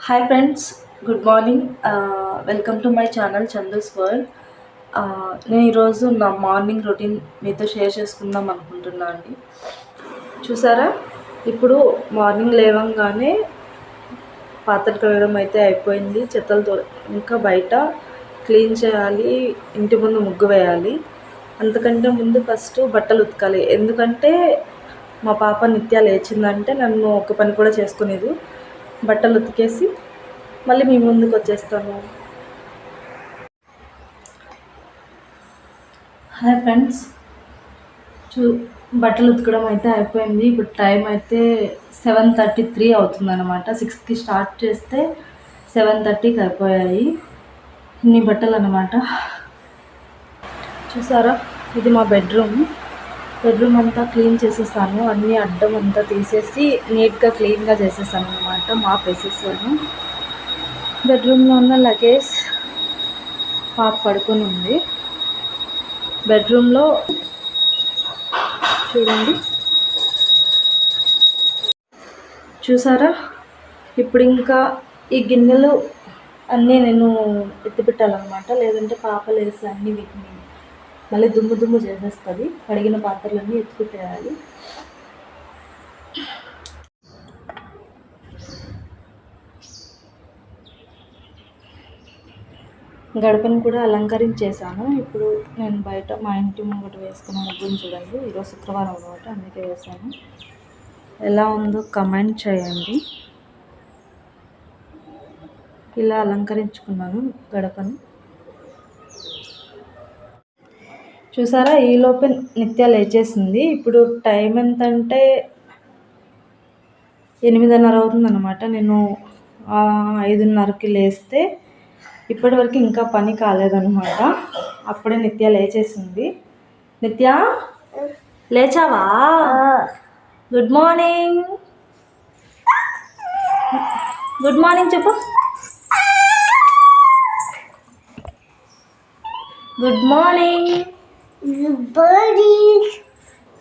Hi friends, good morning. Welcome to my channel Chandu's world. నేను ఈరోజు నా మార్నింగ్ రొటీన్ మీతో షేర్ చేసుకుందాం అనుకుంటున్నాను అండి. చూసారా, ఇప్పుడు మార్నింగ్ లేవగానే పాత్రలు కడగడం అయితే అయిపోయింది. చెత్తలతో ఇంకా బయట క్లీన్ చేయాలి, ఇంటి ముందు ముగ్గు వేయాలి. అంతకంటే ముందు ఫస్ట్ బట్టలు ఉతకాలి. ఎందుకంటే మా పాప నిత్య లేచిందంటే నన్ను ఒక పని కూడా చేసుకునేది. బట్టలు ఉతికేసి మళ్ళీ మీ ముందుకు వచ్చేస్తాను. హాయ్ ఫ్రెండ్స్, బట్టలు ఉతకడం అయితే అయిపోయింది. ఇప్పుడు టైం అయితే 7:33 అవుతుందన్నమాట. 6కి స్టార్ట్ చేస్తే 7:30కి అయిపోయాయి. ఇన్ని బట్టలు అన్నమాట. చూసారా, ఇది మా బెడ్రూమ్ అంతా క్లీన్ చేసేసాను. అన్నీ అడ్డం అంతా తీసేసి నీట్గా క్లీన్గా చేసేసాను అనమాట. మాప్ వేసేసాను. బెడ్రూమ్లో ఉన్న లగేజ్ పాప పడుకొని ఉంది. బెడ్రూమ్లో చూడండి, చూసారా. ఇప్పుడు ఇంకా ఈ గిన్నెలు అన్నీ నేను ఎత్తిపెట్టాలన్నమాట. లేదంటే పాప లేసి అన్నీ వీటిని మళ్ళీ దుమ్ము చేసేస్తుంది. కడిగిన పాత్రలన్నీ ఎత్తిపెట్టేయాలి. గడపను కూడా అలంకరించేసాను. ఇప్పుడు నేను బయట మా ఇంటి ముంగట వేసుకున్న ముగ్గుని చూడండి. ఈరోజు శుక్రవారం అన్నమాట, అందుకే వేసాను. ఎలా ఉందో కమెంట్ చేయండి. ఇలా అలంకరించుకున్నాను గడపను. చూసారా, ఈలోపే నిత్య లేచేసింది. ఇప్పుడు టైం ఎంత అంటే 8:30 అవుతుందన్నమాట. నేను 5:30కి లేస్తే ఇప్పటివరకు ఇంకా పని కాలేదన్నమాట. అప్పుడే నిత్య లేచేసింది. నిత్య, లేచావా? Good morning. గుడ్ మార్నింగ్ చెప్పు. Good morning.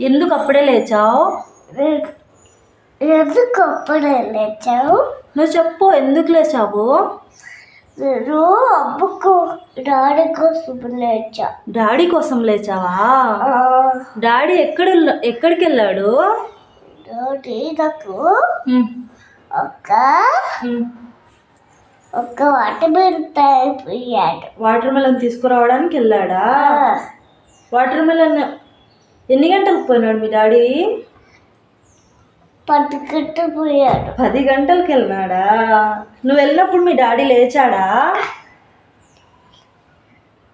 ఎందుకు అప్పుడే లేచావు? నువ్వు చెప్పు, ఎందుకు లేచావు? డాడీ కోసం లేచా. డాడీ కోసం లేచావా? డాడీ ఎక్కడికి వెళ్ళాడు? డాడీ నాకు ఒక వాటర్ మెలన్ తీసుకురావడానికి వెళ్ళాడా? వాటర్ మెలన్ ఎన్ని గంటలకు పోయినాడు మీ డాడీ? 10 గంటలకు పోయాడు. 10 గంటలకు వెళ్ళినాడా? నువ్వు వెళ్ళినప్పుడు మీ డాడీ లేచాడా?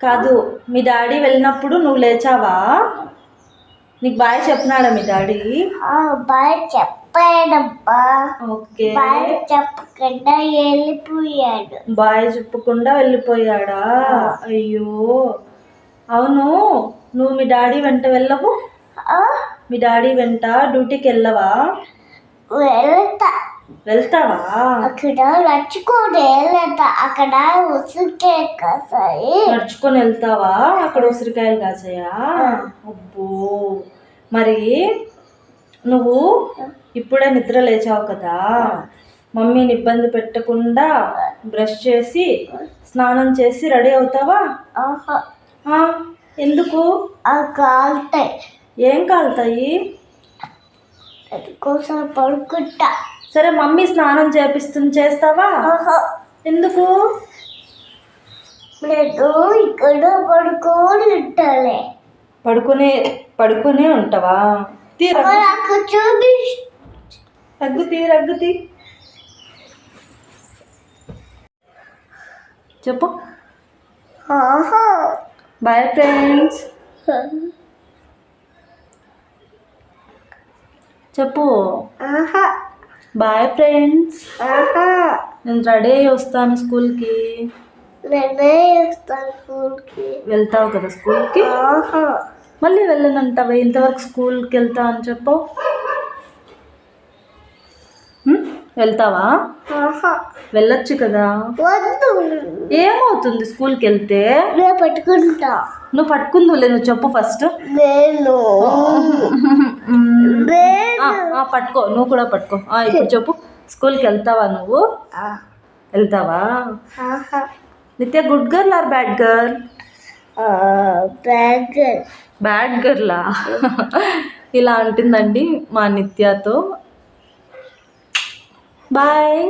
కాదు, మీ డాడీ వెళ్ళినప్పుడు నువ్వు లేచావా? నీకు బాయ్ చెప్పినాడా మీ డాడీ? బాయ్ చెప్పాడమ్మా. ఓకే. బాయ్ చెప్పకుండా వెళ్ళిపోయాడు. బాయ్ చెప్పకుండా వెళ్ళిపోయాడా? అయ్యో, అవును. నువ్వు మీ డాడీ వెంట వెళ్ళవు? మీ డాడీ వెంట డ్యూటీకి వెళ్ళవా? వెళ్తావా? అక్కడ నడుచుకొని వెళ్తా. అక్కడ ఉసిరికాయ కాసాయి. నడుచుకొని వెళ్తావా? అక్కడ ఉసిరికాయలు కాసాయా? అబ్బో, మరి నువ్వు ఇప్పుడే నిద్ర లేచావు కదా, మమ్మీని ఇబ్బంది పెట్టకుండా బ్రష్ చేసి స్నానం చేసి రెడీ అవుతావా? ఎందుకు? కాలుతాయి. ఏం కాలుతాయి? కోసం పడుకుంటా. సరే, మమ్మీ స్నానం చేస్తావా? ఎందుకు? నేను ఇక్కడ పడుకొని ఉంటాలే. పడుకునే ఉంటావా? చూపి రగ్గుతీ చెప్పు. బాయ్ ఫ్రెండ్స్ చెప్పు. Bye friends. నేను రెడీ అయ్యి వస్తాను స్కూల్కి. వెళ్తావు కదా స్కూల్కి? మళ్ళీ వెళ్ళనంటావా? ఇంతవరకు స్కూల్కి వెళ్తా అని చెప్పు. వెళ్తావా? వెళ్ళొచ్చు కదా. ఏమవుతుంది స్కూల్కి వెళ్తే? పట్టుకుంటా. నువ్వు పట్టుకుందులే, నువ్వు చెప్పు ఫస్ట్. పట్టుకో, నువ్వు కూడా పట్టుకో. ఇప్పుడు చెప్పు, స్కూల్కి వెళ్తావా నువ్వు? వెళ్తావా? ఆహా Nitya good girl or bad girl? Bag bad గర్లా? ఇలా అంటుందండి మా నిత్యతో. Bye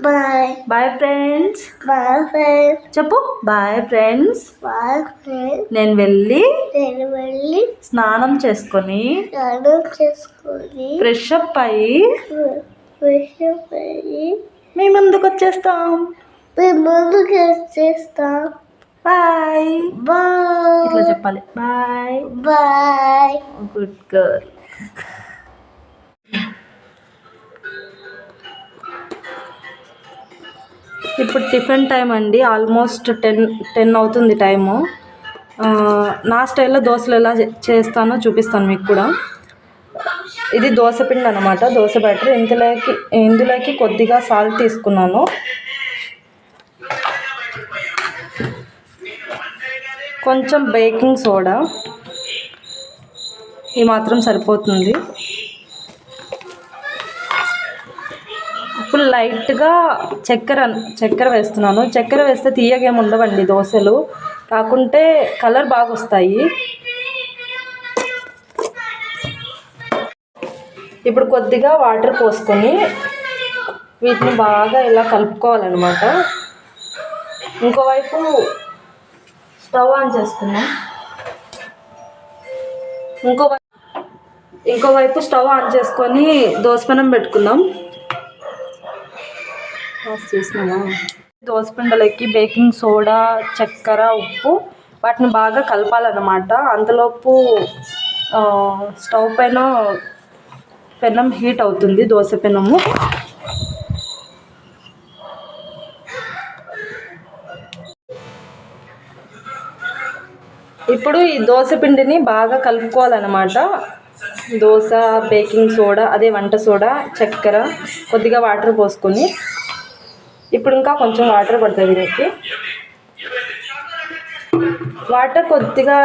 bye bye friends bye friends చెప్పు. Bye friends. బాయ్ ఫ్రెండ్స్ నేను వెళ్ళి నేను వెళ్ళి స్నానం చేసుకొని స్నానం చేసుకొని ఫ్రెష్ అప్ అయ్యి ఫ్రెష్ అప్ అయ్యి మీ ముందుకు వచ్చేస్తాం. మేము ముందుకు వచ్చేస్తాం. బాయ్ బాయ్ ఇట్లా చెప్పాలి. Bye bye. Good girl. ఇప్పుడు టిఫిన్ టైం అండి. ఆల్మోస్ట్ 10 అవుతుంది టైము. నా స్టైల్లో దోశలు ఎలా చేస్తానో చూపిస్తాను మీకు కూడా. ఇది దోశ పిండి అనమాట, దోశ బ్యాటర్. ఇందులోకి కొద్దిగా సాల్ట్ తీసుకున్నాను, కొంచెం బేకింగ్ సోడా, ఈ మాత్రం సరిపోతుంది. ఇప్పుడు లైట్గా చక్కెర వేస్తున్నాను. చక్కెర వేస్తే తీయగేమి ఉండవండి దోశలు, కాకుంటే కలర్ బాగా వస్తాయి. ఇప్పుడు కొద్దిగా వాటర్ పోసుకొని వీటిని బాగా ఇలా కలుపుకోవాలన్నమాట. ఇంకోవైపు స్టవ్ ఆన్ చేసుకున్నాం. ఇంకోవైపు స్టవ్ ఆన్ చేసుకొని దోసపెనం పెట్టుకుందాం. చేసినామా? దోసపిండలకి బేకింగ్ సోడా, చక్కెర, ఉప్పు వాటిని బాగా కలపాలన్నమాట. అంతలోపు స్టవ్ పైన పెనం హీట్ అవుతుంది, దోశ పెనము. ఇప్పుడు ఈ దోశ పిండిని బాగా కలుపుకోవాలన్నమాట. దోశ, బేకింగ్ సోడా, అదే వంట సోడా, చక్కెర, కొద్దిగా వాటర్ పోసుకొని, ఇప్పుడు ఇంకా కొంచెం వాటర్ పడుతుంది దీనికి. వాటర్ కొద్దిగా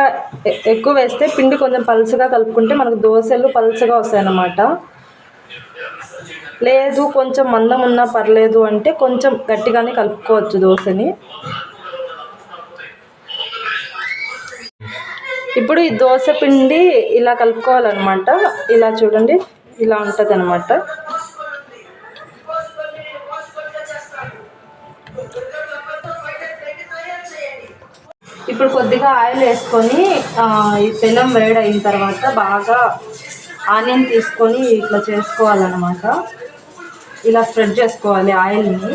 ఎక్కువ వేస్తే పిండి కొంచెం పలుచగా కలుపుకుంటే మనకు దోశలు పలుచగా వస్తాయన్నమాట. లేదు కొంచెం మందం ఉన్నా పర్లేదు అంటే కొంచెం గట్టిగానే కలుపుకోవచ్చు దోశని. ఇప్పుడు ఈ దోశ పిండి ఇలా కలుపుకోవాలన్నమాట. ఇలా చూడండి, ఇలా ఉంటుంది అన్నమాట. ఇప్పుడు కొద్దిగా ఆయిల్ వేసుకొని ఈ పెనం వేడైన తర్వాత బాగా ఆనియన్ తీసుకొని ఇట్లా చేసుకోవాలన్నమాట. ఇలా స్ప్రెడ్ చేసుకోవాలి ఆయిల్ని.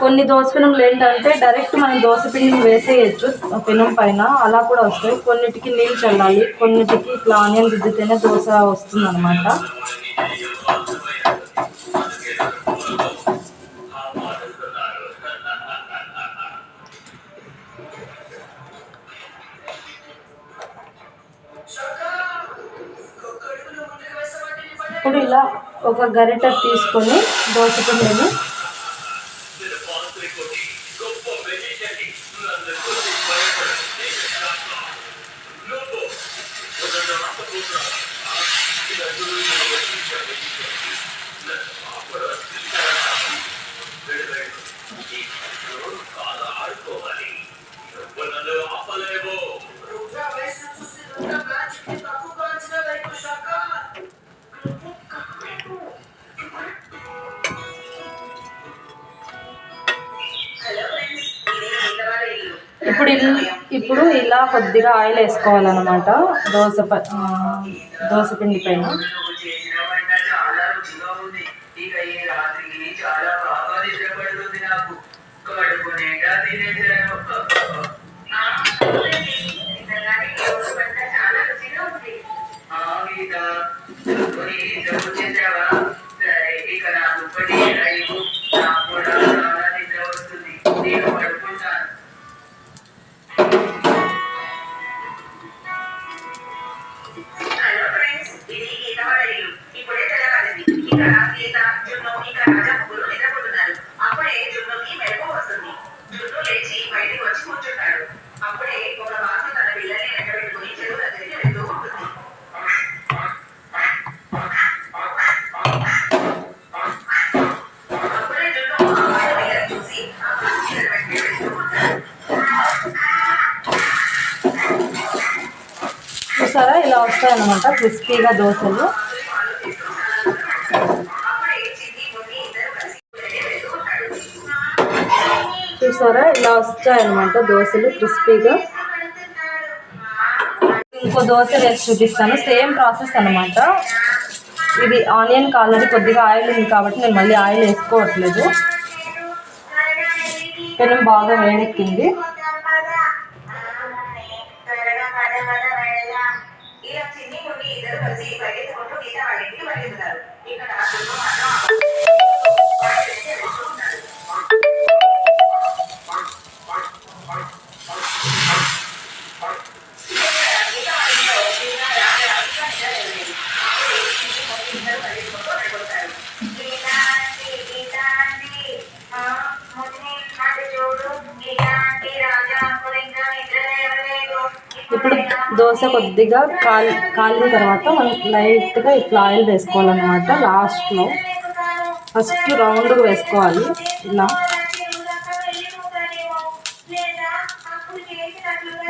కొన్ని దోశ పెనంలు ఏంటంటే డైరెక్ట్ మనం దోశ పిండిని వేసేయచ్చు పెనం పైన, అలా కూడా వస్తాయి. కొన్నిటికి నీళ్ళు చల్లాలి, కొన్నిటికి ఇట్లా ఆనియన్ రుద్దితేనే దోశ వస్తుంది అనమాట. ఇప్పుడు ఇలా ఒక గరిట తీసుకొని దోశ పిండిని ఇప్పుడు ఇలా కొద్దిగా ఆయిల్ వేసుకోవాలన్నమాట దోశ పిండి పైన. ఇలా వస్తాయన్నమాట క్రిస్పీగా దోశలు. చూసారా ఇలా వస్తాయన్నమాట దోశలు క్రిస్పీగా. ఇంకో దోశ వేసి చూపిస్తాను, సేమ్ ప్రాసెస్ అన్నమాట. ఇది ఆనియన్కి ఆల్రెడీ కొద్దిగా ఆయిల్ ఉంది కాబట్టి నేను మళ్ళీ ఆయిల్ వేసుకోవట్లేదు. పెనం బాగా వేడెక్కింది. ఇప్పుడు దోశ కొద్దిగా కాలిన తర్వాత మనం లైట్గా ఇట్లా ఆయిల్ వేసుకోవాలన్నమాట. లాస్ట్లో ఫస్ట్ రౌండ్గా వేసుకోవాలి ఇలా.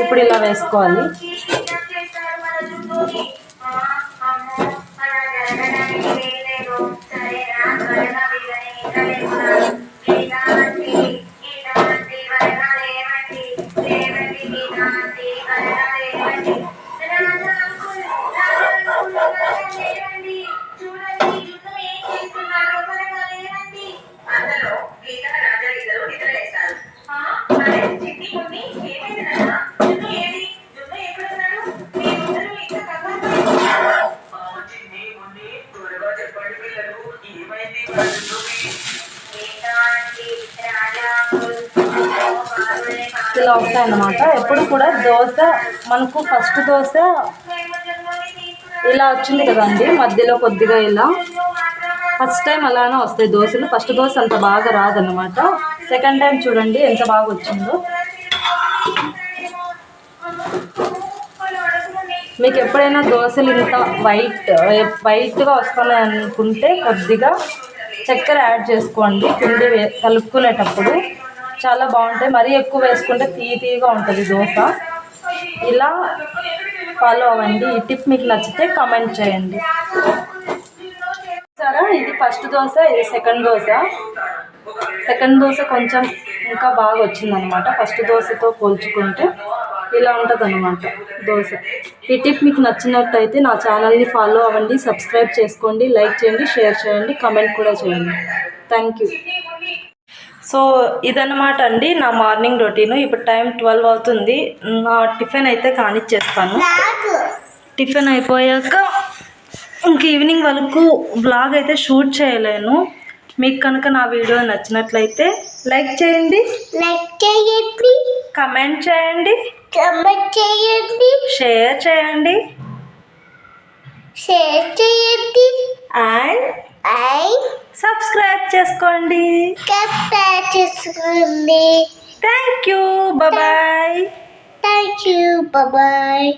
ఇప్పుడు ఇలా వేసుకోవాలి. ఇలా వస్తాయన్నమాట. ఎప్పుడు కూడా దోశ మనకు ఫస్ట్ దోశ ఇలా వచ్చింది కదండి, మధ్యలో కొద్దిగా ఇలా ఫస్ట్ టైం అలానే వస్తాయి దోశలు. ఫస్ట్ దోశ అంత బాగా రాదన్నమాట. సెకండ్ టైం చూడండి ఎంత బాగా వచ్చిందో. మీకు ఎప్పుడైనా దోశలు ఇంత వైట్గా వస్తున్నాయి అనుకుంటే కొద్దిగా చక్కెర యాడ్ చేసుకోండి పిండి కలుపుకునేటప్పుడు. చాలా బాగుంటాయి. మరీ ఎక్కువ వేసుకుంటే తీయగా ఉంటుంది దోశ. ఇలా ఫాలో అవ్వండి. ఈ టిప్ మీకు నచ్చితే కామెంట్ చేయండి. సరే, ఇది ఫస్ట్ దోశ, ఇది సెకండ్ దోశ. సెకండ్ దోశ కొంచెం ఇంకా బాగా వచ్చిందనమాట ఫస్ట్ దోశతో పోల్చుకుంటే. ఇలా ఉంటుంది అన్నమాట దోశ. ఈ టిప్ మీకు నచ్చినట్టయితే నా ఛానల్ని ఫాలో అవ్వండి, సబ్స్క్రైబ్ చేసుకోండి, లైక్ చేయండి, షేర్ చేయండి, కామెంట్ కూడా చేయండి. Thank you. సో ఇదన్నమాట అండి నా మార్నింగ్ రొటీను. ఇప్పుడు టైం 12 అవుతుంది. నా టిఫిన్ అయితే కానిచ్చేస్తాను. టిఫిన్ అయిపోయాక ఇంక ఈవినింగ్ వరకు బ్లాగ్ అయితే షూట్ చేయలేను. మీకు కనుక నా వీడియో నచ్చినట్లయితే లైక్ చేయండి, కమెంట్ చేయండి, షేర్ చేయండి అండ్ సబ్స్క్రైబ్ చేసుకోండి. Thank you. బాయ్.